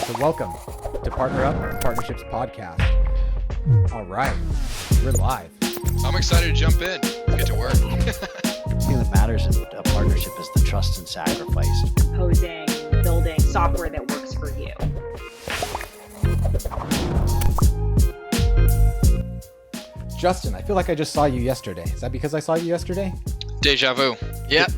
So welcome to PartnerUp, Partnerships podcast. All right, we're live. I'm excited to jump in. Get to work. The thing that matters in a partnership is the trust and sacrifice. Proposing, building software that works for you. Justin, I feel like I just saw you yesterday. Is that because I saw you yesterday? Deja vu. Yep.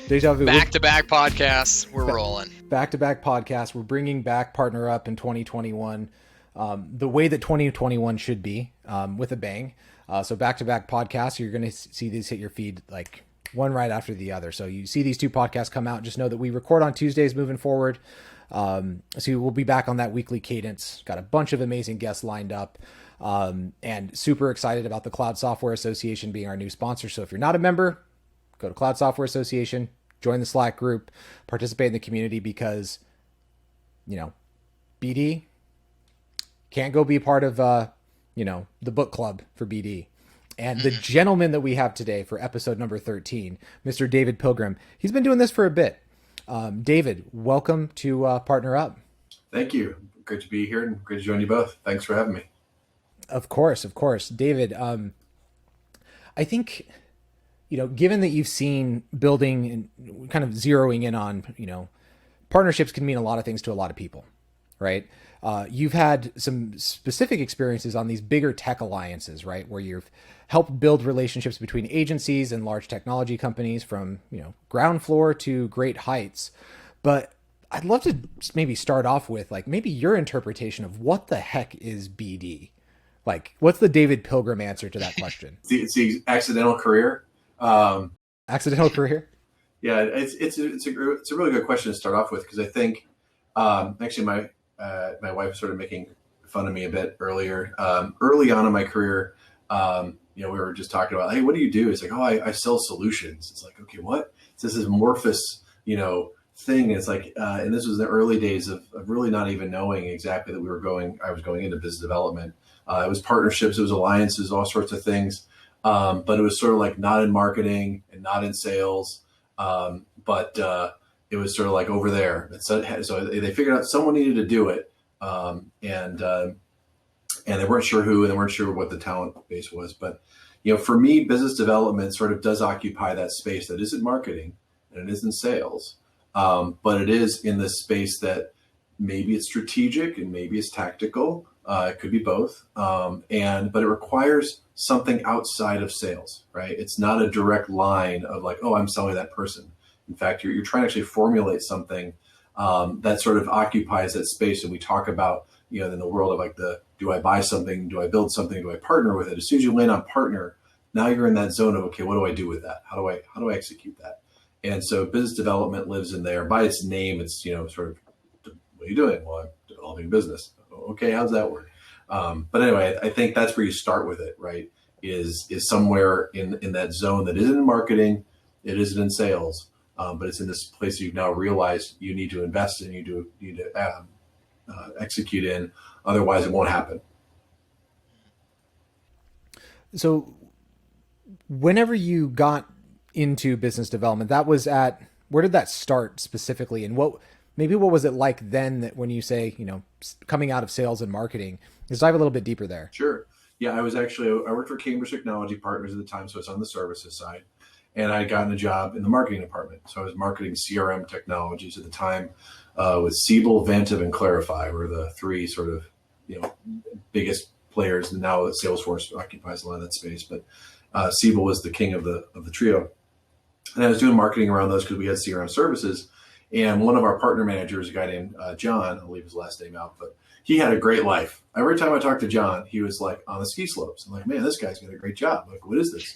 Deja vu. Back-to-back podcasts. We're rolling. Back-to-back podcasts. We're bringing back PartnerUp in 2021, the way that 2021 should be, with a bang. So back-to-back podcasts, you're going to see these hit your feed like one right after the other. So you see these two podcasts come out, just know that we record on Tuesdays moving forward. So we'll be back on that weekly cadence. Got a bunch of amazing guests lined up, and super excited about the Cloud Software Association being our new sponsor. So if you're not a member, go to Cloud Software Association, join the Slack group, participate in the community, because, BD can't go be part of, the book club for BD. And the gentleman that we have today for episode number 13, Mr. David Pilgrim, he's been doing this for a bit. David, welcome to PartnerUp. Thank you. Great to be here and great to join you both. Thanks for having me. Of course. David, I think, given that you've seen building and kind of zeroing in on, partnerships can mean a lot of things to a lot of people, right? You've had some specific experiences on these bigger tech alliances, right? Where you've helped build relationships between agencies and large technology companies from, ground floor to great heights. But I'd love to maybe start off with maybe your interpretation of what the heck is BD? What's the David Pilgrim answer to that question? It's the accidental career. Accidental career? Yeah, it's a really good question to start off with, because I think actually my wife started making fun of me a bit earlier. Early on in my career, we were just talking about, hey, what do you do? It's like, oh, I sell solutions. It's like, okay, what? So this is amorphous, thing. It's like, and this was the early days of really not even knowing exactly that I was going into business development. It was partnerships, it was alliances, all sorts of things. But it was sort of like not in marketing and not in sales. But it was sort of like over there. So they figured out someone needed to do it. And they weren't sure who, and they weren't sure what the talent base was. But, for me, business development sort of does occupy that space that isn't marketing and it isn't sales. But it is in this space that maybe it's strategic and maybe it's tactical. It could be both. But it requires something outside of sales, right? It's not a direct line of like, oh, I'm selling that person. In fact, you're trying to actually formulate something that sort of occupies that space. And we talk about, in the world of do I buy something? Do I build something? Do I partner with it? As soon as you land on partner, now you're in that zone of, okay, what do I do with that? How do I execute that? And so business development lives in there. By its name, it's, sort of, what are you doing? Well, I'm developing business. Okay, how's that work? But anyway, I think that's where you start with it, right? Is somewhere in that zone that isn't in marketing, it isn't in sales, but it's in this place you've now realized you need to invest in, you need to execute in, otherwise it won't happen. So whenever you got into business development, where did that start specifically? And what was it like then, that when you say, coming out of sales and marketing? Let's dive a little bit deeper there. Sure. Yeah, I worked for Cambridge Technology Partners at the time, so it's on the services side. And I had gotten a job in the marketing department. So I was marketing CRM technologies at the time with Siebel, Vantiv, and Clarify were the three sort of, biggest players. And now Salesforce occupies a lot of that space. But Siebel was the king of the trio. And I was doing marketing around those because we had CRM services. And one of our partner managers, a guy named John, I'll leave his last name out, but he had a great life. Every time I talked to John, he was like on the ski slopes. I'm like, man, this guy's got a great job. Like, what is this?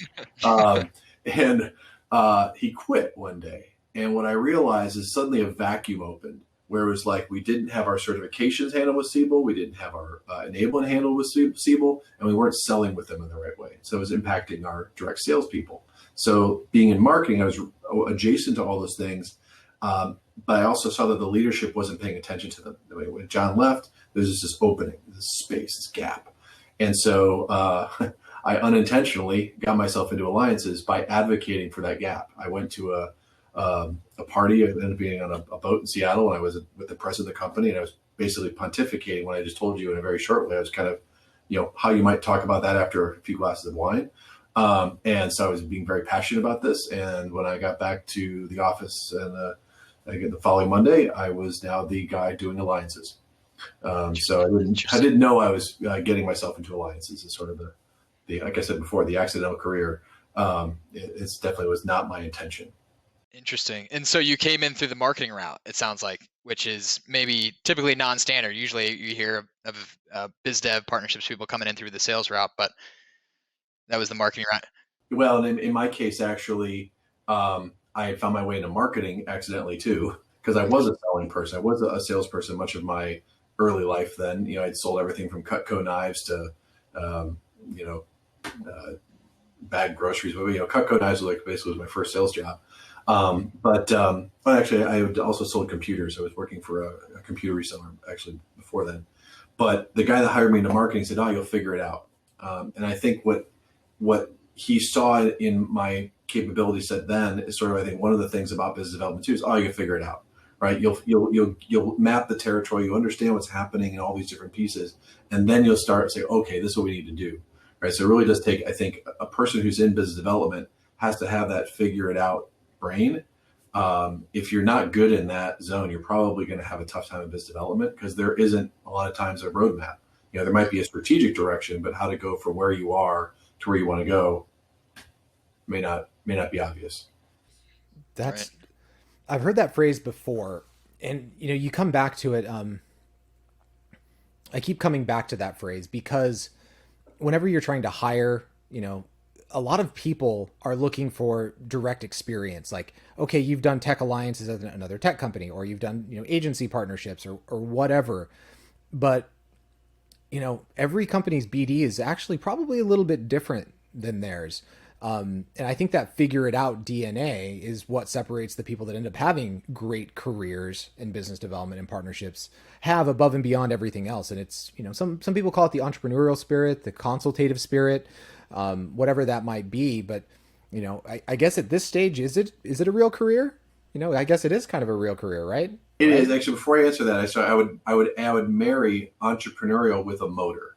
And he quit one day. And what I realized is suddenly a vacuum opened, where it was like, we didn't have our certifications handled with Siebel. We didn't have our enablement handled with Siebel, and we weren't selling with them in the right way. So it was impacting our direct salespeople. So being in marketing, I was adjacent to all those things. But I also saw that the leadership wasn't paying attention to them. When John left, there's just this opening, this space, this gap. And so I unintentionally got myself into alliances by advocating for that gap. I went to a party. I ended up being on a boat in Seattle, and I was with the president of the company, and I was basically pontificating when I just told you in a very short way. I was kind of, how you might talk about that after a few glasses of wine. And so I was being very passionate about this. And when I got back to the office and again, the following Monday, I was now the guy doing alliances. So I didn't know I was getting myself into alliances. It's sort of the like I said before, the accidental career. It's definitely was not my intention. Interesting. And so you came in through the marketing route, it sounds like, which is maybe typically non-standard. Usually you hear of biz dev partnerships people coming in through the sales route, but that was the marketing route. Well, and in my case, actually, I found my way into marketing accidentally too, because I was a selling person. I was a salesperson much of my early life. Then, I'd sold everything from Cutco knives to, bagged groceries. But Cutco knives was basically my first sales job. But actually, I had also sold computers. I was working for a computer reseller actually before then. But the guy that hired me into marketing said, "Oh, you'll figure it out." And I think what he saw in my capability set then is sort of, I think, one of the things about business development too is, oh, you'll figure it out, right? You'll map the territory, you understand what's happening in all these different pieces, and then you'll start to say, okay, this is what we need to do, right? So it really does take, I think, a person who's in business development has to have that figure it out brain. If you're not good in that zone, you're probably going to have a tough time in business development because there isn't a lot of times a roadmap. There might be a strategic direction, but how to go from where you are to where you want to go may not be obvious. That's Right. I've heard that phrase before, and you come back to it. I keep coming back to that phrase because whenever you're trying to hire, a lot of people are looking for direct experience. Like, okay, you've done tech alliances at another tech company, or you've done agency partnerships or whatever, but every company's BD is actually probably a little bit different than theirs. And I think that figure it out DNA is what separates the people that end up having great careers in business development and partnerships, have above and beyond everything else. And it's, some people call it the entrepreneurial spirit, the consultative spirit, whatever that might be. But, I guess at this stage, is it a real career? I guess it is kind of a real career, right? It is actually. Before I answer that, I would marry entrepreneurial with a motor,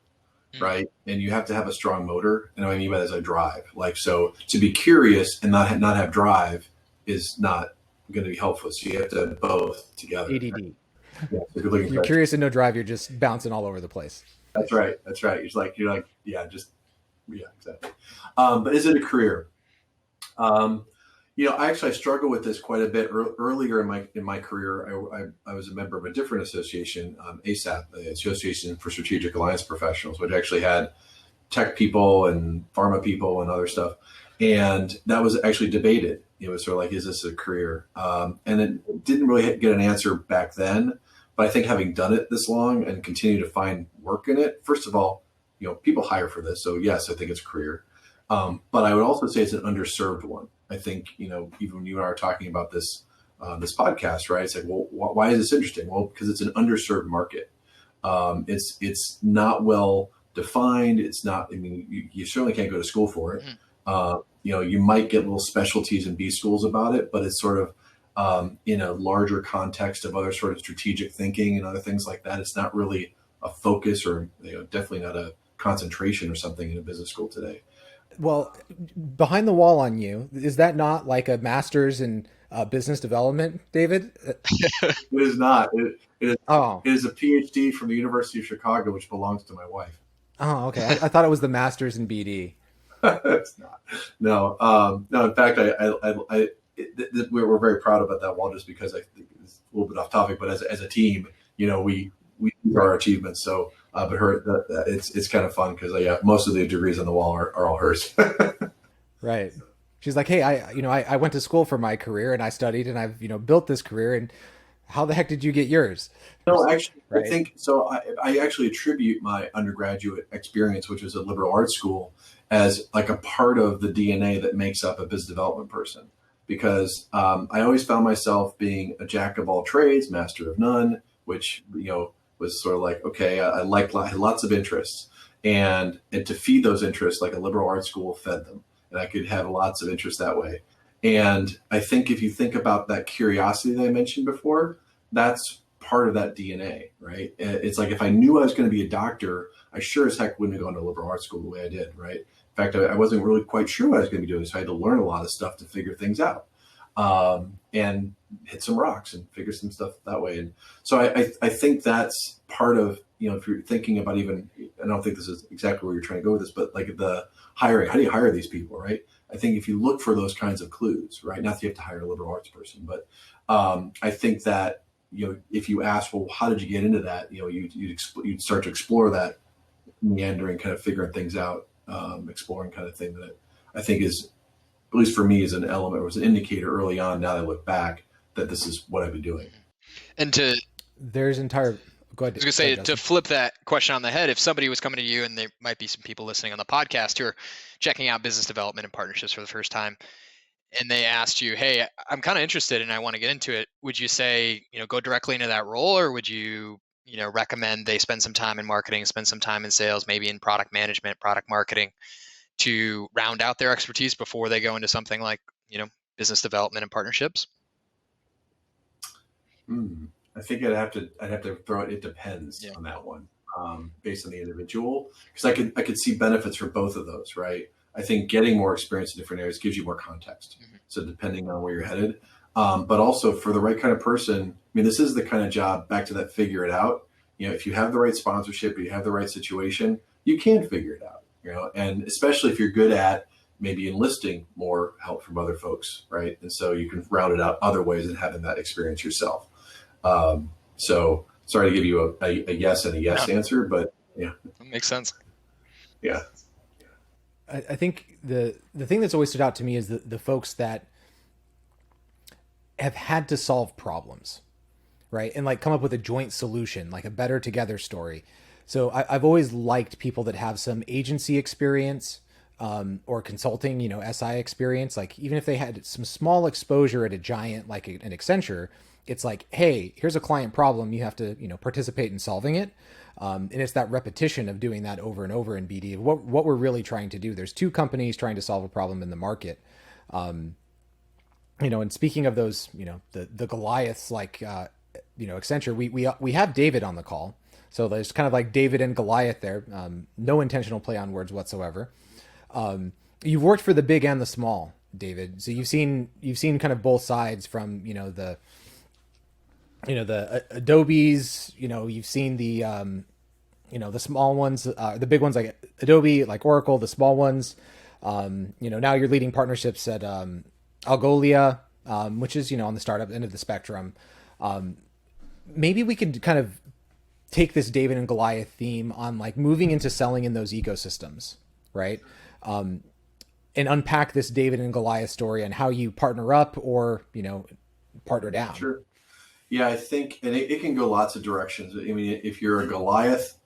right? And you have to have a strong motor. And what I mean by that is a drive. So to be curious and not have drive is not going to be helpful. So you have to have both together. ADD. Right? Yeah, so you're curious and no drive. You're just bouncing all over the place. That's right. You're like, yeah, exactly. But is it a career? I struggle with this quite a bit. Earlier in my career, I was a member of a different association, ASAP, the Association for Strategic Alliance Professionals, which actually had tech people and pharma people and other stuff. And that was actually debated. It was sort of like, is this a career? And it didn't really get an answer back then. But I think having done it this long and continue to find work in it, first of all, people hire for this. So yes, I think it's a career. But I would also say it's an underserved one. I think, even when you and I are talking about this podcast, right? It's like, well, why is this interesting? Well, because it's an underserved market. It's not well defined. It's not, you certainly can't go to school for it. You might get little specialties in B schools about it, but it's sort of in a larger context of other sort of strategic thinking and other things like that. It's not really a focus or, definitely not a concentration or something in a business school today. Well, behind the wall on you, is that not like a master's in business development, David? It is not. It is a PhD from the University of Chicago, which belongs to my wife. Oh, okay. I thought it was the master's in BD. It's not. No. No. In fact, we're very proud about that wall, just because I think it's a little bit off topic, but as a team, we do our achievements. So. But it's kind of fun because most of the degrees on the wall are all hers. Right. She's like, hey, I went to school for my career and I studied and I've built this career, and how the heck did you get yours? No, actually, right? I think so. I actually attribute my undergraduate experience, which was a liberal arts school, as like a part of the DNA that makes up a business development person. Because I always found myself being a jack of all trades, master of none, which was sort of like, okay, I had lots of interests, and to feed those interests, like a liberal arts school fed them, and I could have lots of interests that way. And I think if you think about that curiosity that I mentioned before, that's part of that DNA, right? It's like if I knew I was going to be a doctor, I sure as heck wouldn't have gone to liberal arts school the way I did, right? In fact, I wasn't really quite sure what I was going to be doing, so I had to learn a lot of stuff to figure things out, and hit some rocks and figure some stuff that way. And so I think that's part of, if you're thinking about even, I don't think this is exactly where you're trying to go with this, but like the hiring, how do you hire these people, right? I think if you look for those kinds of clues, right, not that you have to hire a liberal arts person, but I think that, if you ask, well, how did you get into that? You'd start to explore that meandering, kind of figuring things out, exploring kind of thing that I think is, at least for me, is an element or was an indicator early on. Now that I look back, that this is what I've been doing. And Go ahead. I was going to say, to flip that question on the head, if somebody was coming to you, and there might be some people listening on the podcast who are checking out business development and partnerships for the first time, and they asked you, hey, I'm kind of interested and I want to get into it, would you say, go directly into that role, or would you, recommend they spend some time in marketing, spend some time in sales, maybe in product management, product marketing, to round out their expertise before they go into something like, business development and partnerships? I think I'd have to throw it. It depends on that one, based on the individual, because I could see benefits for both of those, right? I think getting more experience in different areas gives you more context. So depending on where you're headed, but also for the right kind of person, this is the kind of job, back to that figure it out. If you have the right sponsorship, you have the right situation, you can figure it out, and especially if you're good at maybe enlisting more help from other folks, right? And so you can round it out other ways than having that experience yourself. So sorry to give you a yes and a yes answer, but yeah. That makes sense. Yeah. I think the thing that's always stood out to me is the folks that have had to solve problems, right? And like come up with a joint solution, like a better together story. So I've always liked people that have some agency experience, or consulting, SI experience. Like even if they had some small exposure at a giant, like an Accenture, it's like, hey, here's a client problem. You have to, participate in solving it. And it's that repetition of doing that over and over in BD. What we're really trying to do. There's two companies trying to solve a problem in the market. And speaking of those, the Goliaths, like, Accenture, we have David on the call. So there's kind of like David and Goliath there. No intentional play on words whatsoever. You've worked for the big and the small, David. So you've seen kind of both sides from, the Adobes, you've seen the, the small ones, the big ones like Adobe, like Oracle, the small ones. Now you're leading partnerships at Algolia, which is, on the startup end of the spectrum. Maybe we could kind of take this David and Goliath theme on like moving into selling in those ecosystems, right? And unpack this David and Goliath story and how you partner up or, partner down. Sure. Yeah, I think, and it can go lots of directions. If you're a Goliath,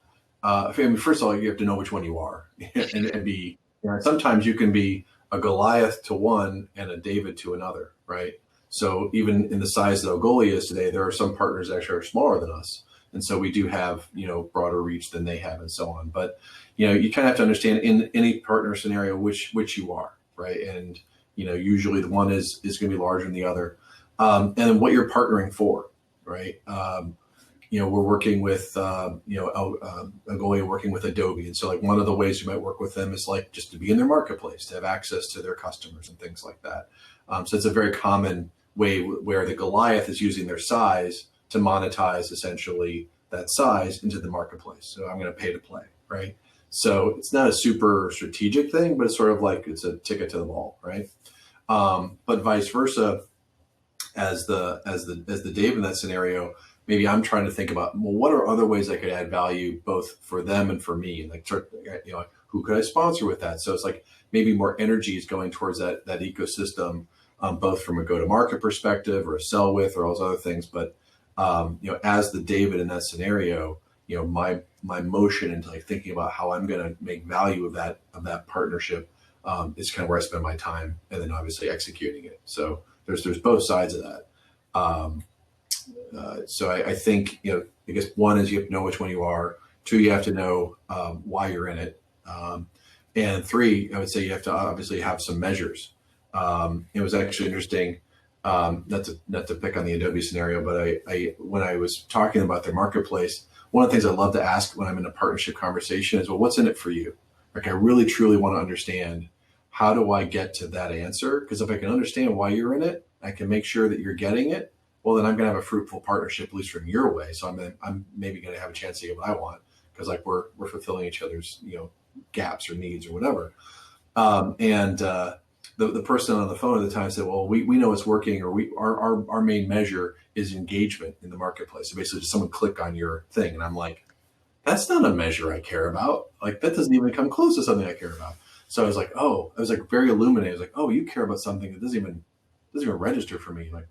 first of all, you have to know which one you are, and be. Sometimes you can be a Goliath to one and a David to another, right? So even in the size that Algolia is today, there are some partners that actually are smaller than us, and so we do have broader reach than they have, and so on. But you kind of have to understand in any partner scenario which you are, right? And usually the one is going to be larger than the other, and then what you're partnering for. Right. We're working with, Algolia working with Adobe. And so like one of the ways you might work with them is like just to be in their marketplace, to have access to their customers and things like that. So it's a very common way where the Goliath is using their size to monetize essentially that size into the marketplace. So I'm going to pay to play. Right. So it's not a super strategic thing, but it's sort of like it's a ticket to the ball. Right. But vice versa. As the Dave in that scenario, maybe I'm trying to think about, well, what are other ways I could add value both for them and for me? And like, who could I sponsor with that? So it's like maybe more energy is going towards that ecosystem, both from a go-to-market perspective or a sell with or all those other things. But as the David in that scenario, my motion into like thinking about how I'm going to make value of that partnership is kind of where I spend my time, and then obviously executing it. So there's both sides of that. So I think, I guess one is you have to know which one you are. Two, you have to know why you're in it. And three, I would say you have to obviously have some measures. It was actually interesting. not to pick on the Adobe scenario, but I when I was talking about their marketplace, one of the things I love to ask when I'm in a partnership conversation is, well, what's in it for you? Like, I really truly want to understand, how do I get to that answer? Because if I can understand why you're in it, I can make sure that you're getting it. Well, then I'm going to have a fruitful partnership, at least from your way. So I'm maybe going to have a chance to get what I want, because like we're fulfilling each other's gaps or needs or whatever. The person on the phone at the time said, well, we know it's working, or our main measure is engagement in the marketplace. So basically, just someone click on your thing, and I'm like, that's not a measure I care about. Like, that doesn't even come close to something I care about. So I was like, very illuminated. I was like, oh, you care about something that doesn't even register for me. Like,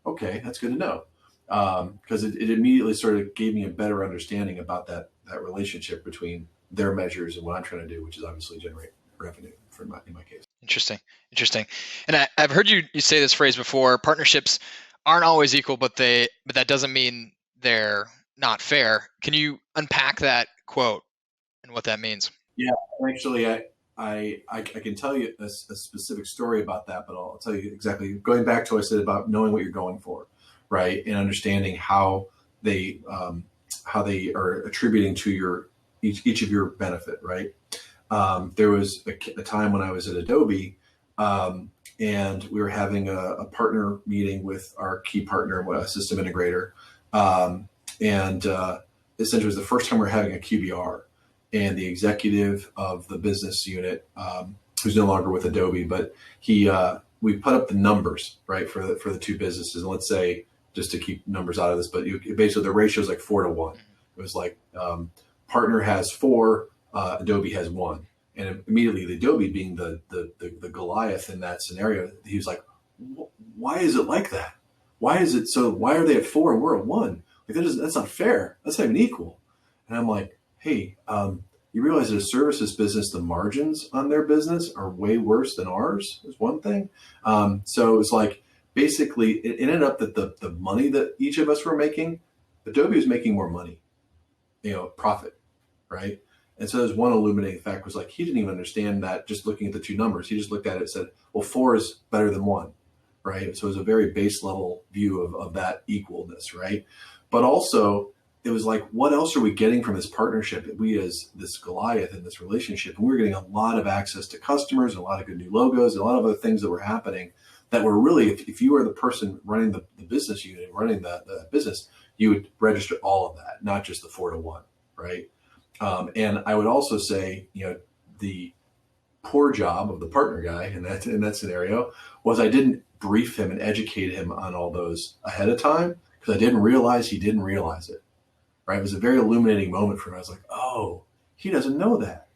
okay, that's good to know. Because it immediately sort of gave me a better understanding about that relationship between their measures and what I'm trying to do, which is obviously generate revenue in my case. Interesting. And I've heard you say this phrase before: partnerships aren't always equal, but that doesn't mean they're not fair. Can you unpack that quote and what that means? Yeah, actually, I can tell you a specific story about that, but I'll tell you exactly, going back to what I said about knowing what you're going for, right, and understanding how they are attributing to each of your benefit, right. There was a time when I was at Adobe, and we were having a partner meeting with our key partner, a system integrator, and essentially it was the first time we were having a QBR. And the executive of the business unit, who's no longer with Adobe, but we put up the numbers, right, for the two businesses. And let's say, just to keep numbers out of this, but basically the ratio is like 4-1. It was like partner has 4, Adobe has 1, and immediately the Adobe, being the Goliath in that scenario, he was like, why is it like that? Why are they at 4 and we're at 1? Like, that's not fair. That's not even equal. And I'm like, hey, you realize that a services business, the margins on their business are way worse than ours, is one thing. So it's like, basically, it ended up that the money that each of us were making, Adobe was making more money, profit, right? And so there's one illuminating fact, was like, he didn't even understand that just looking at the two numbers. He just looked at it and said, well, 4 is better than 1, right? So it was a very base level view of that equalness, right? But also, it was like, what else are we getting from this partnership? We, as this Goliath in this relationship, and we were getting a lot of access to customers, and a lot of good new logos, and a lot of other things that were happening that were really, if you were the person running the business unit, running the business, you would register all of that, not just the 4-1, right? And I would also say, the poor job of the partner guy in that scenario was, I didn't brief him and educate him on all those ahead of time, because I didn't realize he didn't realize it. Right? It was a very illuminating moment for me. I was like, oh, he doesn't know that.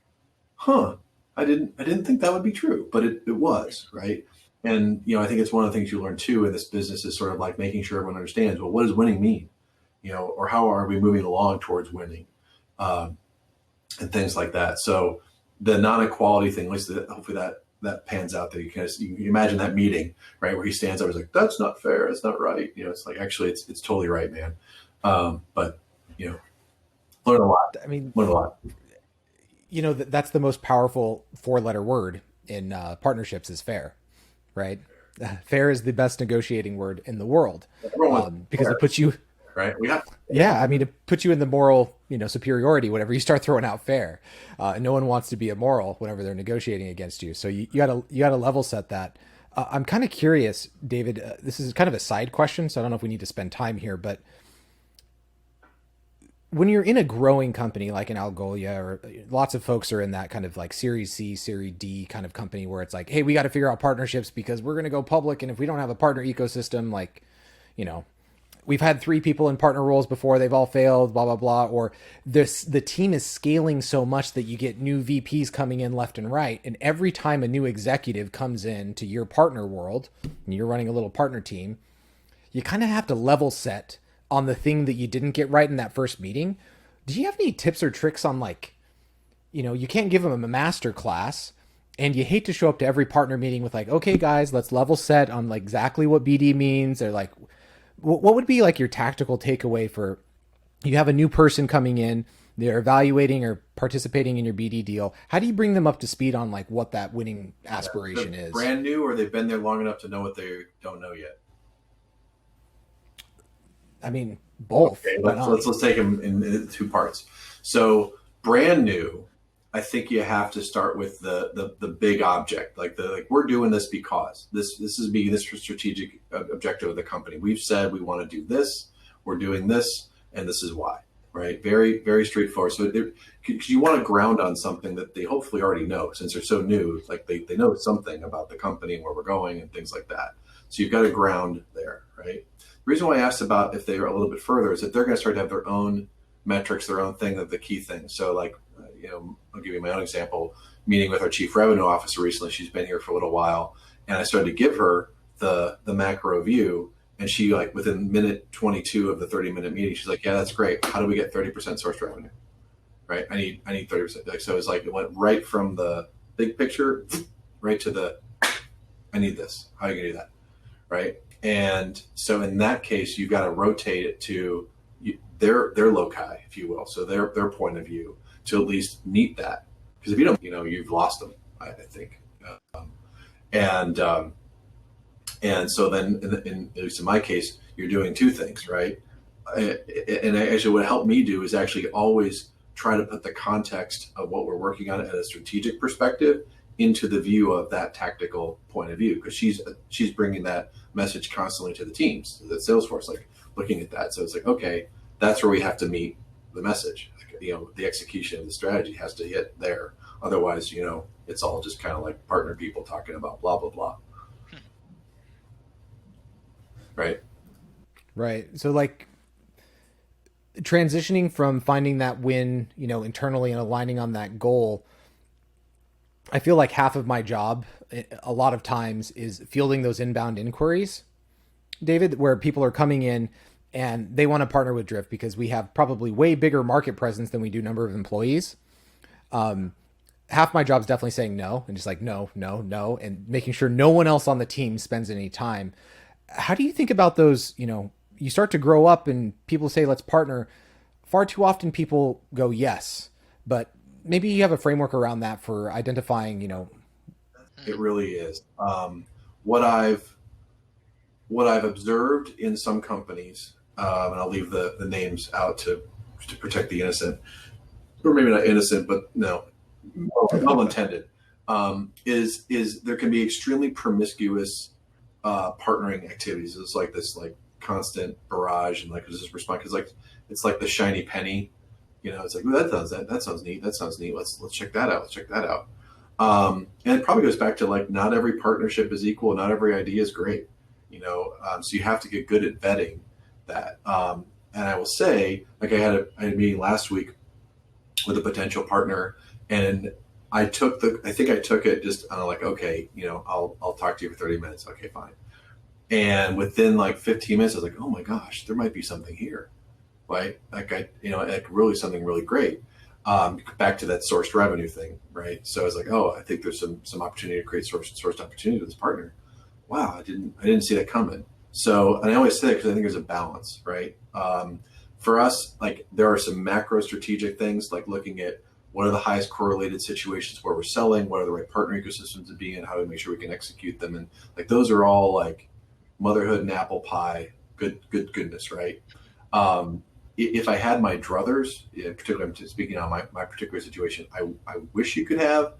Huh. I didn't think that would be true, but it was, right? And, I think it's one of the things you learn too in this business, is sort of like making sure everyone understands, well, what does winning mean? Or how are we moving along towards winning? And things like that. So the non-equality thing, at least hopefully that pans out there. You imagine that meeting, right, where he stands up and is like, that's not fair. It's not right. It's like, actually, it's totally right, man. But learn a lot. Learn a lot. That's the most powerful 4-letter word in partnerships, is fair, right? Fair is the best negotiating word in the world, because it puts you right. It puts you in the moral, superiority whenever you start throwing out fair. No one wants to be immoral whenever they're negotiating against you. So you gotta level set that. I'm kind of curious, David. This is kind of a side question, so I don't know if we need to spend time here, but when you're in a growing company like an Algolia, or lots of folks are in that kind of like Series C, Series D kind of company, where it's like, hey, we got to figure out partnerships because we're going to go public. And if we don't have a partner ecosystem, like, we've had 3 people in partner roles before, they've all failed, blah, blah, blah. Or the team is scaling so much that you get new VPs coming in left and right. And every time a new executive comes in to your partner world, and you're running a little partner team, you kind of have to level set on the thing that you didn't get right in that first meeting. Do you have any tips or tricks on, like, you can't give them a master class, and you hate to show up to every partner meeting with like, okay, guys, let's level set on like exactly what BD means, or like, what would be like your tactical takeaway for, you have a new person coming in, they're evaluating or participating in your BD deal. How do you bring them up to speed on like what that winning aspiration is? Brand new, or they've been there long enough to know what they don't know yet? I mean, both. Okay, let's take them in two parts. So brand new, I think you have to start with the big object, like we're doing this because this is being this strategic objective of the company. We've said we want to do this, we're doing this, and this is why. Right, very very straightforward. So you want to ground on something that they hopefully already know, since they're so new. Like they know something about the company and where we're going and things like that. So you've got to ground there, right? The reason why I asked about if they are a little bit further is that they're going to start to have their own metrics, their own thing of the key things. So like, I'll give you my own example. Meeting with our chief revenue officer recently, she's been here for a little while, and I started to give her the macro view, and she like within minute 22 of the 30-minute meeting, she's like, yeah, that's great. How do we get 30% source revenue? Right? I need 30%. Like, so it's like it went right from the big picture right to the I need this. How are you gonna do that? Right? And so in that case, you've got to rotate it to their loci, if you will, so their point of view, to at least meet that. Because if you don't, you've lost them, I think. And so then, at least in my case, you're doing two things, right? And actually, what helped me do is actually always try to put the context of what we're working on at a strategic perspective into the view of that tactical point of view, because she's bringing that message constantly to the teams, to the Salesforce, like looking at that. So it's like, okay, that's where we have to meet the message. Like, the execution of the strategy has to hit there. Otherwise, it's all just kind of like partner people talking about blah, blah, blah. Right. Right. So like transitioning from finding that win, internally and aligning on that goal, I feel like half of my job a lot of times is fielding those inbound inquiries, David, where people are coming in and they want to partner with Drift because we have probably way bigger market presence than we do number of employees. Half my job is definitely saying no, and just like, no, and making sure no one else on the team spends any time. How do you think about those? You start to grow up and people say, let's partner. Far too often people go, yes, but maybe you have a framework around that for identifying, It really is. What I've observed in some companies, and I'll leave the names out to protect the innocent, or maybe not innocent, but no, well intended, is there can be extremely promiscuous partnering activities. It's like this constant barrage, and like just respond because it's like the shiny penny. It's like, that sounds neat. That sounds neat. Let's check that out. Let's check that out. And it probably goes back to like, not every partnership is equal. Not every idea is great. So you have to get good at vetting that. And I will say, like I had a meeting last week with a potential partner, and I took it just, like, okay, I'll talk to you for 30 minutes. Okay, fine. And within like 15 minutes, I was like, oh my gosh, there might be something here. Right? Like really something really great. Back to that sourced revenue thing, right? So I was like, oh, I think there's some opportunity to create sourced opportunity with this partner. Wow, I didn't see that coming. So, and I always say that because I think there's a balance, right? For us, like there are some macro strategic things, like looking at what are the highest correlated situations where we're selling, what are the right partner ecosystems to be in, how do we make sure we can execute them, and like those are all like motherhood and apple pie, goodness, right? If I had my druthers, particularly I'm speaking on my particular situation, I wish you could have,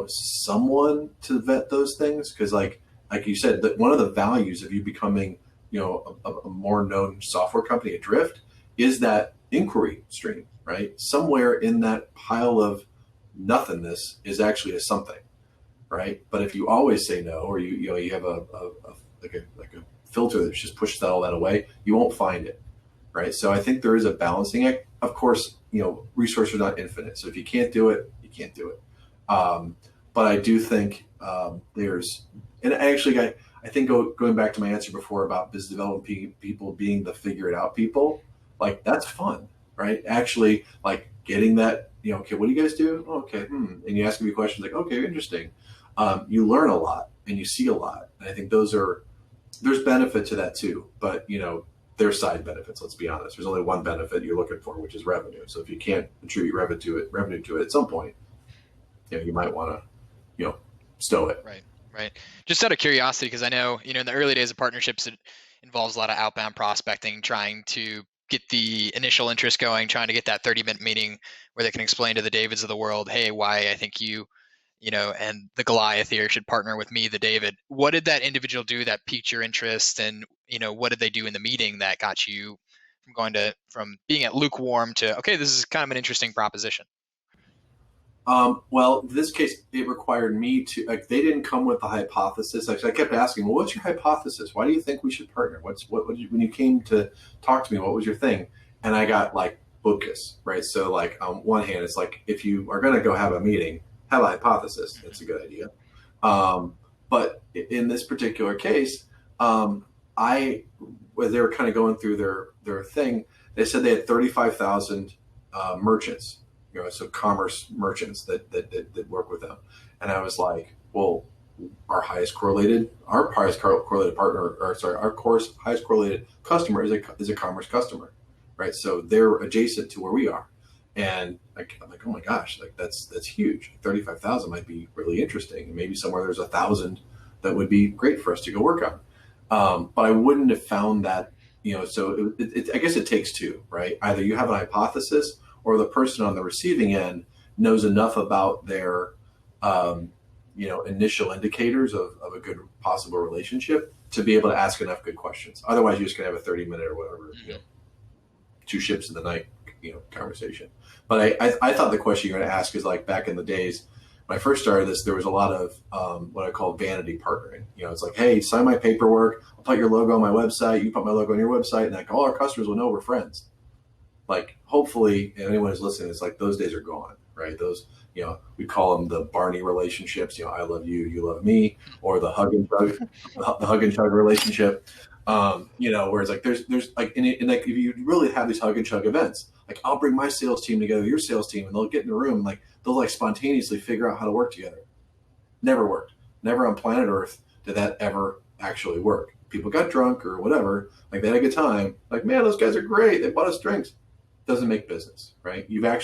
someone to vet those things. Cause like you said, that one of the values of you becoming, a more known software company at Drift is that inquiry stream, right? Somewhere in that pile of nothingness is actually a something, right? But if you always say no, or you have a filter that just pushes all that away, you won't find it. Right. So I think there is a balancing act. Of course, resources are not infinite. So if you can't do it, you can't do it. But I do think there's, and actually, I think going back to my answer before about business development people being the figure it out people, like that's fun, right? Actually, like getting that, okay, what do you guys do? Oh, okay. And you ask me questions like, okay, interesting. You learn a lot and you see a lot. And I think there's benefit to that too. But, they're side benefits. Let's be honest. There's only one benefit you're looking for, which is revenue. So if you can't attribute revenue to it at some point, you might want to, stow it. Right. Just out of curiosity, because I know, in the early days of partnerships, it involves a lot of outbound prospecting, trying to get the initial interest going, trying to get that 30-minute meeting where they can explain to the Davids of the world, hey, why I think you and the Goliath here should partner with me, the David. What did that individual do that piqued your interest? And, what did they do in the meeting that got you from being at lukewarm to, okay, this is kind of an interesting proposition? Well, in this case, it required me to, they didn't come with the hypothesis. Actually, I kept asking, well, what's your hypothesis? Why do you think we should partner? When you came to talk to me, what was your thing? And I got focus, right? So on one hand, it's if you are going to go have a meeting, have a hypothesis. That's a good idea. But in this particular case, when they were kind of going through their thing, they said they had 35,000 merchants, so commerce merchants that work with them. And I was like, well, our highest correlated customer is a commerce customer, right? So they're adjacent to where we are. And I'm like, oh my gosh, that's huge. 35,000 might be really interesting. And maybe somewhere there's 1,000 that would be great for us to go work on. But I wouldn't have found that, so I guess it takes two, right? Either you have a hypothesis or the person on the receiving end knows enough about their, initial indicators of a good possible relationship to be able to ask enough good questions. Otherwise, you're just gonna have a 30-minute or whatever, two ships in the night, conversation. But I thought the question you're going to ask is back in the days when I first started this, there was a lot of what I call vanity partnering. It's hey, sign my paperwork. I'll put your logo on my website. You put my logo on your website, and all our customers will know we're friends. Hopefully, anyone who's listening, it's those days are gone, right? Those, we call them the Barney relationships. I love you, you love me, or the hug and chug relationship. Where it's there's if you really have these hug and chug events, I'll bring my sales team together, your sales team, and they'll get in the room and they'll spontaneously figure out how to work together. Never worked. Never on planet Earth did that ever actually work. People got drunk or whatever, they had a good time. Man, those guys are great. They bought us drinks. Doesn't make business, right? I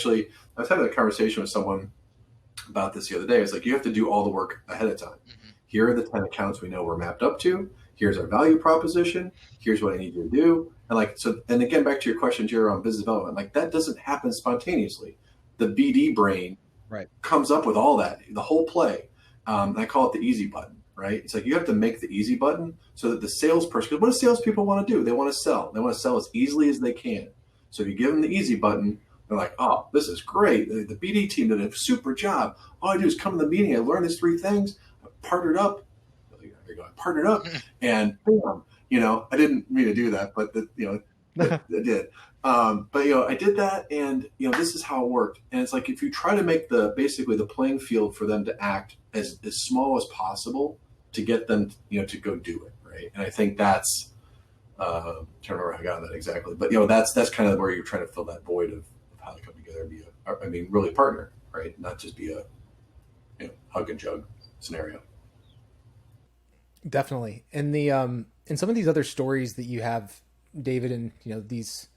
was having a conversation with someone about this the other day. It's you have to do all the work ahead of time. Mm-hmm. Here are the 10 accounts we know we're mapped up to. Here's our value proposition. Here's what I need you to do. And again, back to your question, Jerry, on business development, that doesn't happen spontaneously. The BD brain comes up with all that, the whole play. And I call it the easy button, right? It's you have to make the easy button so that the salesperson, because what do salespeople want to do? They want to sell. They want to sell as easily as they can. So if you give them the easy button, they're oh, this is great. The BD team did a super job. All I do is come to the meeting. I learned these 3 things. I partnered up. And bam, I didn't mean to do that, but I did. But I did that, and this is how it worked. And it's if you try to make basically the playing field for them to act as small as possible to get them to go do it, right? And I think that's I'm trying to remember how I got on that exactly, but that's kind of where you're trying to fill that void of how to come together and be really a partner, right? Not just be a hug and jug scenario. Definitely. And in some of these other stories that you have, David, and these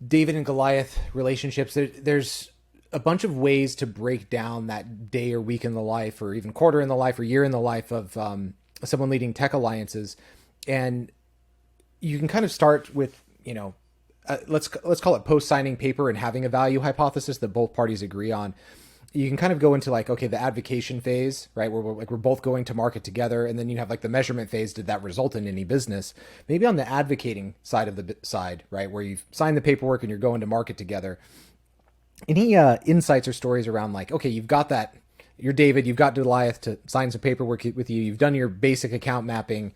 David and Goliath relationships, there's a bunch of ways to break down that day or week in the life, or even quarter in the life, or year in the life of someone leading tech alliances. And you can kind of start with, let's call it post-signing paper and having a value hypothesis that both parties agree on. You can kind of go into okay, the advocation phase, right? Where we're both going to market together. And then you have the measurement phase. Did that result in any business? Maybe on the advocating side of the side, right? Where you've signed the paperwork and you're going to market together. Any insights or stories around okay, you've got that, you're David, you've got Goliath to sign some paperwork with you. You've done your basic account mapping.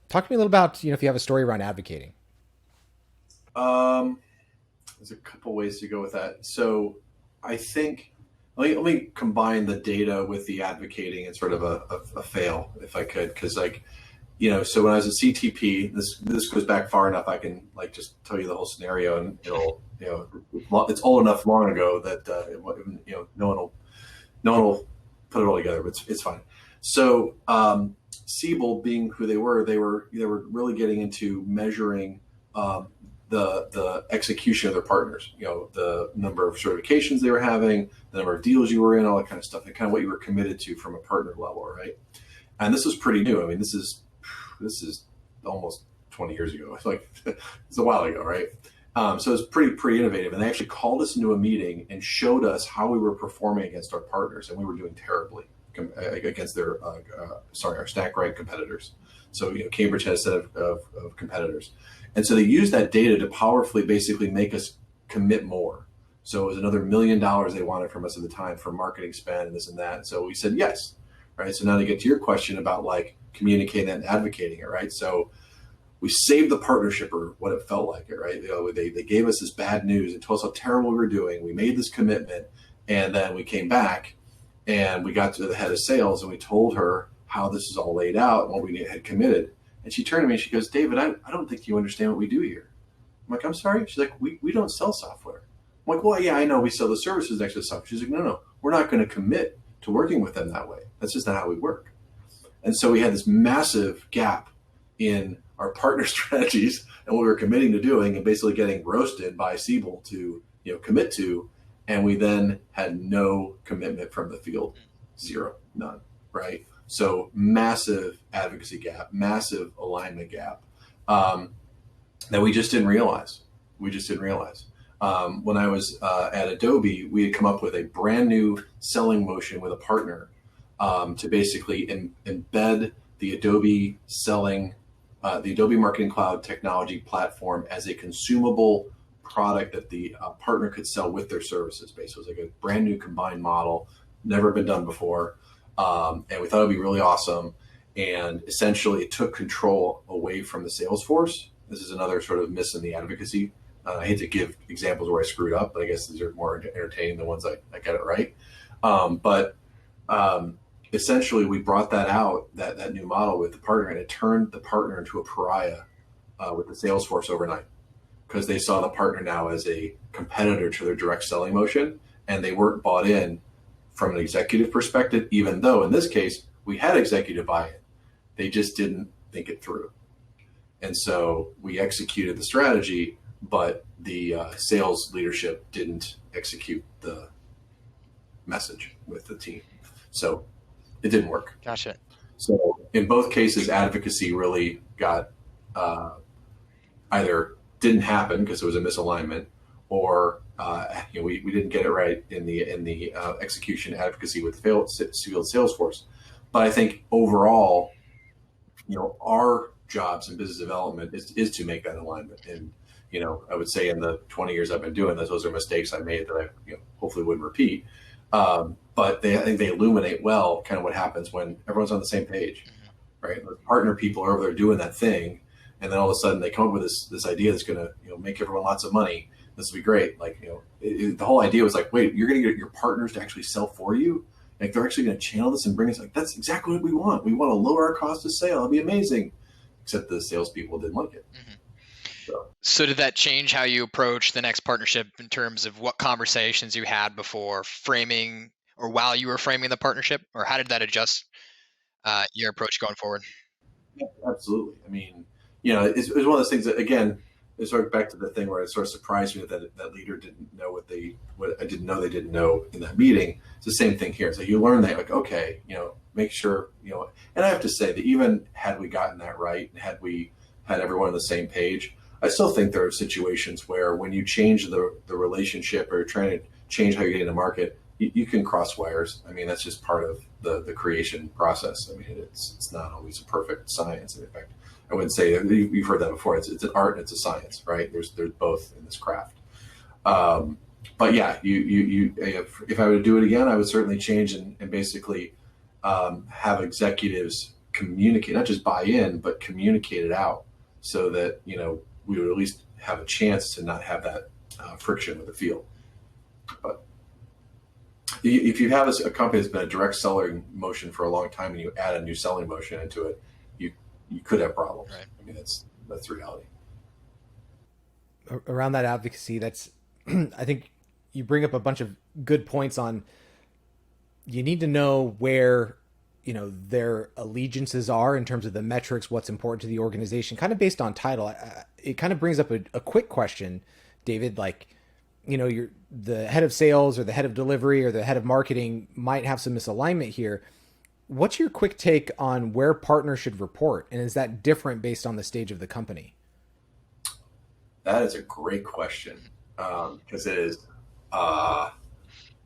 Talk to me a little about, if you have a story around advocating. There's a couple ways to go with that. So I think, let me combine the data with the advocating and sort of a fail, if I could, because so when I was at CTP, this goes back far enough, I can just tell you the whole scenario, and it'll, it's old enough long ago that no one will put it all together, but it's fine. So Siebel, being who they were really getting into measuring the execution of their partners, the number of certifications they were having, the number of deals you were in, all that kind of stuff, and kind of what you were committed to from a partner level, right? And this was pretty new. I mean, this is almost 20 years ago. It's like it's a while ago, right? So it's pretty innovative. And they actually called us into a meeting and showed us how we were performing against our partners, and we were doing terribly against their our stack rank competitors. So Cambridge had a set of competitors, and so they used that data to powerfully basically make us commit more. So it was another $1 million they wanted from us at the time for marketing spend and this and that. So we said yes, right? So now to get to your question about like communicating that and advocating it, right? So we saved the partnership, or what it felt like, it right? They gave us this bad news and told us how terrible we were doing. We made this commitment, and then we came back and we got to the head of sales and we told her how this is all laid out and what we had committed. And she turned to me and she goes, David, I don't think you understand what we do here. I'm like, I'm sorry? She's like, we don't sell software. I'm like, well, yeah, I know we sell the services next to the software. She's like, no, we're not going to commit to working with them that way. That's just not how we work. And so we had this massive gap in our partner strategies and what we were committing to doing, and basically getting roasted by Siebel to commit to. And we then had no commitment from the field, zero, none, right? So massive advocacy gap, massive alignment gap that we just didn't realize. When I was at Adobe, we had come up with a brand new selling motion with a partner to basically embed the Adobe the Adobe Marketing Cloud technology platform as a consumable product that the partner could sell with their services. Basically, it was like a brand new combined model, never been done before. And we thought it'd be really awesome. And essentially it took control away from the sales force. This is another sort of miss in the advocacy. I hate to give examples where I screwed up, but I guess these are more entertaining than ones I got it right. But essentially we brought that out, that new model with the partner, and it turned the partner into a pariah with the sales force overnight, because they saw the partner now as a competitor to their direct selling motion, and they weren't bought in from an executive perspective, even though in this case we had executive buy-in. They just didn't think it through. And so we executed the strategy, but the sales leadership didn't execute the message with the team. So it didn't work. Gotcha. So in both cases, advocacy really got either didn't happen because it was a misalignment, or we didn't get it right in the execution advocacy with field sales force. But I think overall, our jobs in business development is to make that alignment. And I would say in the 20 years I've been doing this, those are mistakes I made that I hopefully wouldn't repeat. But I think they illuminate well kind of what happens when everyone's on the same page, right? The partner people are over there doing that thing, and then all of a sudden they come up with this idea that's going to make everyone lots of money. This will be great. Like the whole idea was like, wait, you're going to get your partners to actually sell for you? Like they're actually going to channel this and bring us, like, that's exactly what we want. We want to lower our cost of sale. It'll be amazing. Except the salespeople didn't like it. Mm-hmm. So did that change how you approach the next partnership in terms of what conversations you had before framing or while you were framing the partnership, or how did that adjust your approach going forward? Yeah, absolutely. I mean, it's one of those things that, again, it's sort of back to the thing where it sort of surprised me that leader didn't know what I didn't know they didn't know in that meeting. It's the same thing here. So you learn that, like, okay, make sure, and I have to say that even had we gotten that right, and had we had everyone on the same page, I still think there are situations where when you change the relationship, or you're trying to change how you get into market, you can cross wires. I mean, that's just part of the creation process. I mean, it's not always a perfect science. In fact, I wouldn't say, you've heard that before. It's an art and it's a science, right? There's both in this craft. But yeah, if I were to do it again, I would certainly change and basically have executives communicate, not just buy in, but communicate it out, so that we would at least have a chance to not have that friction with the field. But if you have a company that's been a direct selling motion for a long time, and you add a new selling motion into it, you could have problems. Right. I mean, that's the reality. Around that advocacy, that's I think you bring up a bunch of good points on. You need to know where their allegiances are in terms of the metrics, what's important to the organization, kind of based on title. It kind of brings up a quick question, David, like, you're the head of sales or the head of delivery or the head of marketing might have some misalignment here. What's your quick take on where partners should report? And is that different based on the stage of the company? That is a great question, because it is,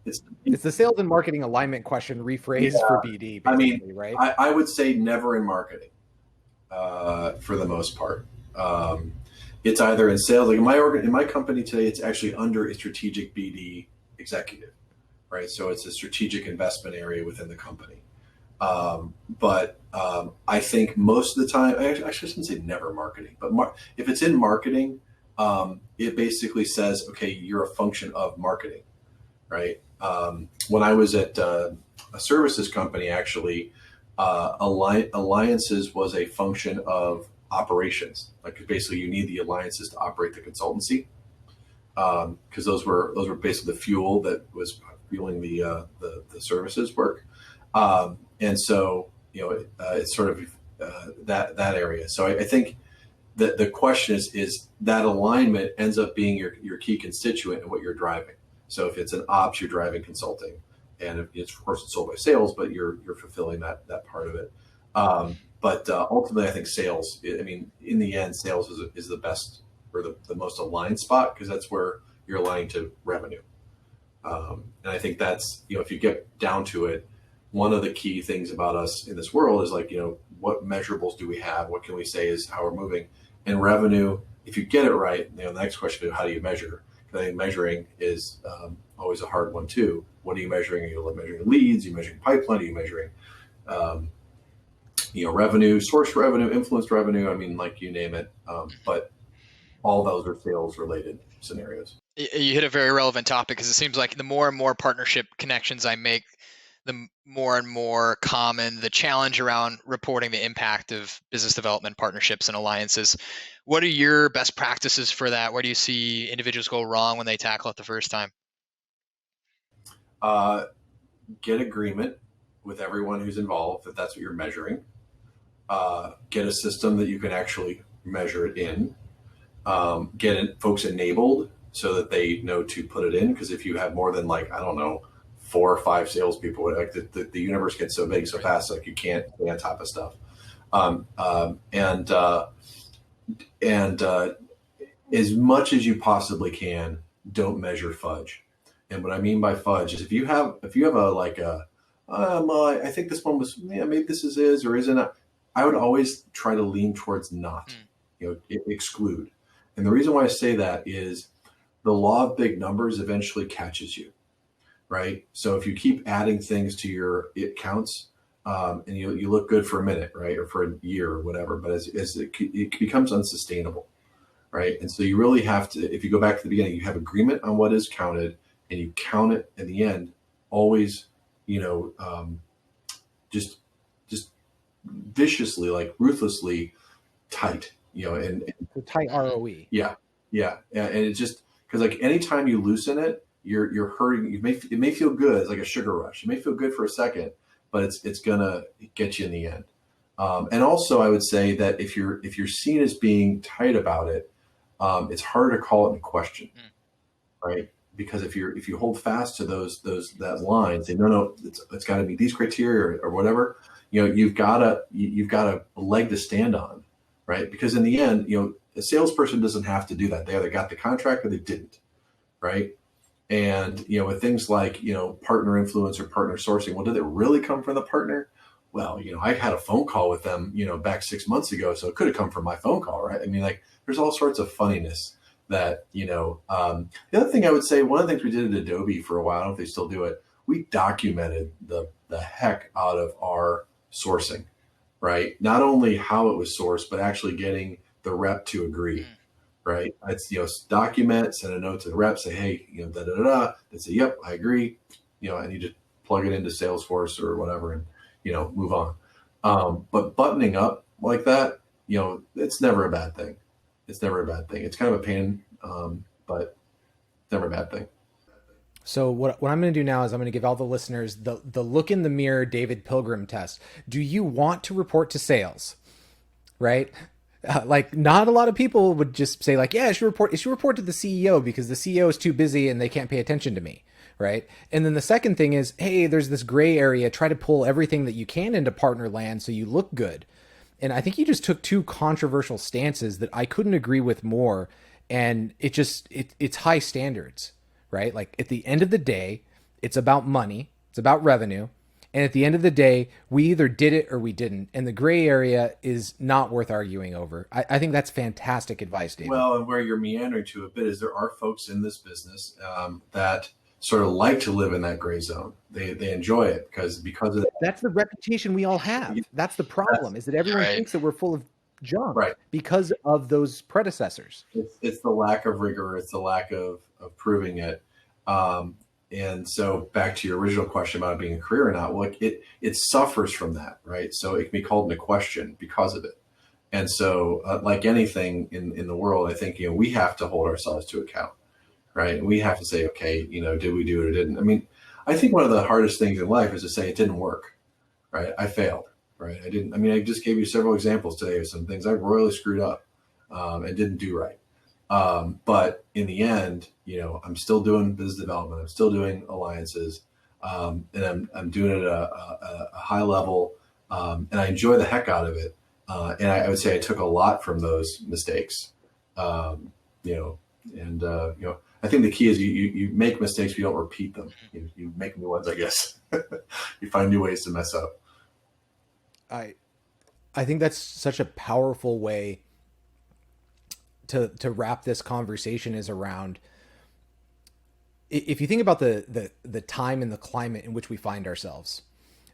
it's the sales and marketing alignment question rephrased for BD, basically, right? I would say never in marketing, for the most part. It's either in sales, like in my company today, it's actually under a strategic BD executive, right? So it's a strategic investment area within the company. But I think most of the time, I shouldn't say never marketing, but if it's in marketing, it basically says, okay, you're a function of marketing, right? When I was at a services company, actually, alliances was a function of operations. Like basically, you need the alliances to operate the consultancy, because those were basically the fuel that was fueling the services work, and so it's sort of that area. So I think that the question is that alignment ends up being your key constituent in what you're driving. So if it's an ops, you're driving consulting, and it's of course it's sold by sales, but you're fulfilling that part of it. But ultimately, I think sales. I mean, in the end, sales is the best or the most aligned spot, because that's where you're aligning to revenue. And I think that's if you get down to it, one of the key things about us in this world is like what measurables do we have? What can we say is how we're moving? And revenue, if you get it right, the next question is how do you measure? I think measuring is always a hard one too. What are you measuring? Are you measuring leads? Are you measuring pipeline? Are you measuring revenue, source revenue, influence revenue? I mean, like you name it. But all those are sales related scenarios. You hit a very relevant topic, because it seems like the more and more partnership connections I make, the more and more common the challenge around reporting the impact of business development partnerships and alliances. What are your best practices for that? Where do you see individuals go wrong when they tackle it the first time? Get agreement with everyone who's involved that that's what you're measuring. Get a system that you can actually measure it in. Get folks enabled so that they know to put it in, because if you have more than 4 or 5 salespeople, like the universe gets so big so fast, like you can't stay on top of stuff. And as much as you possibly can, don't measure FUDGE. And what I mean by FUDGE is if you have I think this one was, maybe this is or isn't. I would always try to lean towards not, exclude. And the reason why I say that is the law of big numbers eventually catches you, right? So if you keep adding things to your it counts, and you look good for a minute, right, or for a year or whatever, but as it becomes unsustainable, right? And so you really have to, if you go back to the beginning, you have agreement on what is counted, and you count it in the end, always, just viciously, like ruthlessly tight, and tight ROE. Yeah. And it's just because like anytime you loosen it, you're hurting. It may feel good. It's like a sugar rush. It may feel good for a second, but it's gonna get you in the end. And also, I would say that if you're seen as being tight about it, it's hard to call it in question, right? Because if you hold fast to that line, say no, it's got to be these criteria or whatever, you've got a leg to stand on, right? Because in the end, a salesperson doesn't have to do that. They either got the contract or they didn't, right? And with things like partner influence or partner sourcing, well, did it really come from the partner? Well, I had a phone call with them, back 6 months ago, so it could have come from my phone call, right? I mean, like, there's all sorts of funniness that, the other thing I would say, one of the things we did at Adobe for a while, I don't know if they still do it, we documented the heck out of our sourcing, right? Not only how it was sourced, but actually getting the rep to agree, right? It's, document, send a note to the rep, say, hey, they say, yep, I agree. I need to plug it into Salesforce or whatever and, move on. But buttoning up like that, it's never a bad thing. It's never a bad thing. It's kind of a pain, but never a bad thing. So what I'm going to do now is I'm going to give all the listeners the look in the mirror David Pilgrim test. Do you want to report to sales? Right? Like not a lot of people would just say like, yeah, it should report to the CEO because the CEO is too busy and they can't pay attention to me. Right. And then the second thing is, hey, there's this gray area. Try to pull everything that you can into partner land so you look good. And I think you just took two controversial stances that I couldn't agree with more. And it's high standards, right? Like at the end of the day, it's about money, it's about revenue. And at the end of the day, we either did it or we didn't. And the gray area is not worth arguing over. I think that's fantastic advice, David. Well, and where you're meandering to a bit is there are folks in this business that sort of like to live in that gray zone. They enjoy it because of that. That's the reputation we all have. That's the problem, is that everyone thinks that we're full of junk because of those predecessors. It's the lack of rigor. It's the lack of proving it. And so back to your original question about it being a career or not, well, it suffers from that, right? So it can be called into question because of it. And so like anything in the world, I think, we have to hold ourselves to account, right? We have to say, okay, did we do it or didn't? I mean, I think one of the hardest things in life is to say it didn't work, right? I failed, right? I just gave you several examples today of some things I royally screwed up and didn't do right. But in the end, I'm still doing business development. I'm still doing alliances, and I'm doing it at a high level, and I enjoy the heck out of it. And I would say I took a lot from those mistakes, and I think the key is you make mistakes, but you don't repeat them. You make new ones, I guess. You find new ways to mess up. I think that's such a powerful way to wrap this conversation is around, if you think about the time and the climate in which we find ourselves,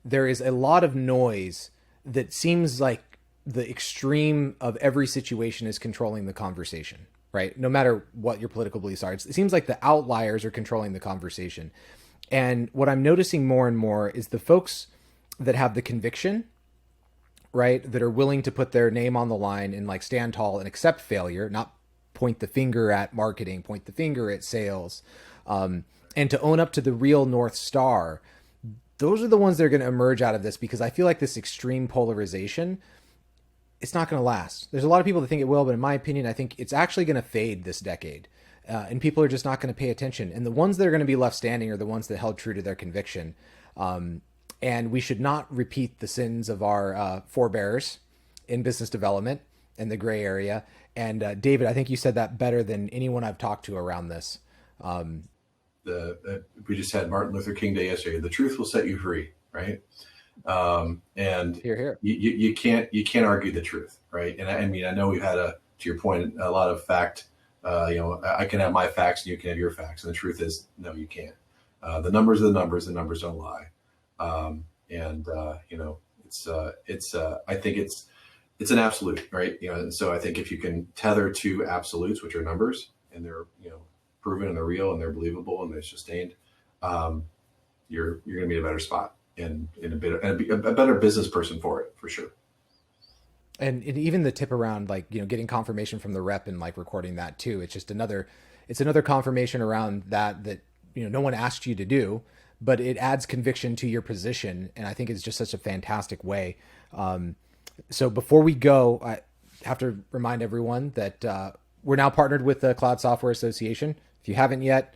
there is a lot of noise that seems like the extreme of every situation is controlling the conversation, right? No matter what your political beliefs are, it seems like the outliers are controlling the conversation. And what I'm noticing more and more is the folks that have the conviction, right, that are willing to put their name on the line and like stand tall and accept failure, not point the finger at marketing, point the finger at sales, and to own up to the real North Star. Those are the ones that are going to emerge out of this, because I feel like this extreme polarization, it's not going to last. There's a lot of people that think it will, but in my opinion, I think it's actually going to fade this decade. And people are just not going to pay attention. And the ones that are going to be left standing are the ones that held true to their conviction. And we should not repeat the sins of our forebears in business development and the gray area. And David, I think you said that better than anyone I've talked to around this. We just had Martin Luther King Day yesterday. The truth will set you free, right? And here. You can't argue the truth, right? And I know we've had to your point, a lot of fact. I can have my facts and you can have your facts, and the truth is, no, you can't. The numbers are the numbers. The numbers don't lie. I think it's an absolute, right? And so I think if you can tether to absolutes, which are numbers, and they're proven and they're real and they're believable and they're sustained, you're going to be in a better spot and a better business person for it, for sure. And even the tip around getting confirmation from the rep and recording that too. It's just another confirmation around that no one asked you to do, but it adds conviction to your position. And I think it's just such a fantastic way. So before we go, I have to remind everyone that we're now partnered with the Cloud Software Association. If you haven't yet,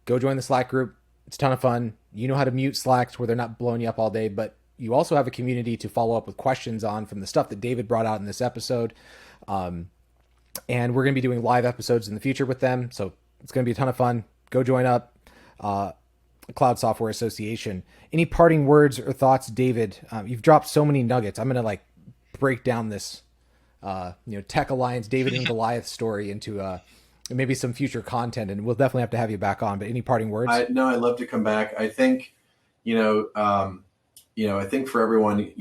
go join the Slack group. It's a ton of fun. You know how to mute Slacks where they're not blowing you up all day, but you also have a community to follow up with questions on from the stuff that David brought out in this episode. And we're going to be doing live episodes in the future with them. So it's going to be a ton of fun. Go join up. Cloud Software Association. Any parting words or thoughts, David? You've dropped so many nuggets. I'm going to break down this, Tech Alliance, David and Goliath story into maybe some future content, and we'll definitely have to have you back on. But any parting words? No, I'd love to come back. I think, I think for everyone,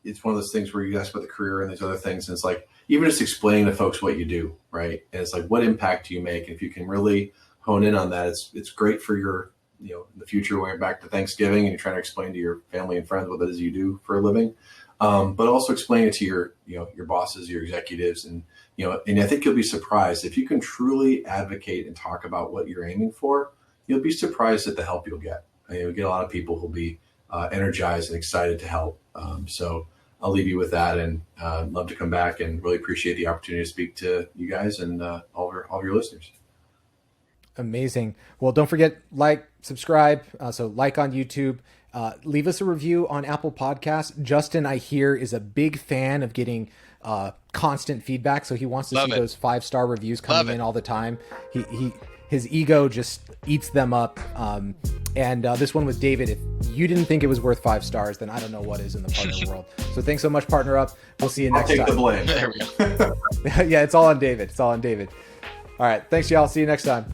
it's one of those things where you ask about the career and these other things. And it's even just explaining to folks what you do, right? And it's what impact do you make? And if you can really hone in on that, it's great for your, in the future when you're back to Thanksgiving and you're trying to explain to your family and friends what it is you do for a living. But also explain it to your bosses, your executives. And I think you'll be surprised if you can truly advocate and talk about what you're aiming for. you'll be surprised at the help you'll get. You'll get a lot of people who'll be energized and excited to help. So I'll leave you with that, and love to come back, and really appreciate the opportunity to speak to you guys and all of your listeners. Amazing. Well, don't forget, subscribe. So like on YouTube, leave us a review on Apple Podcasts. Justin, I hear, is a big fan of getting constant feedback. So he wants to see those 5-star reviews coming in all the time. His ego just eats them up. And this one with David, if you didn't think it was worth 5 stars, then I don't know what is in the partner world. So thanks so much, PartnerUp. We'll see you next time. I'll take the blame. There we go. Yeah, it's all on David. It's all on David. All right. Thanks, y'all. See you next time.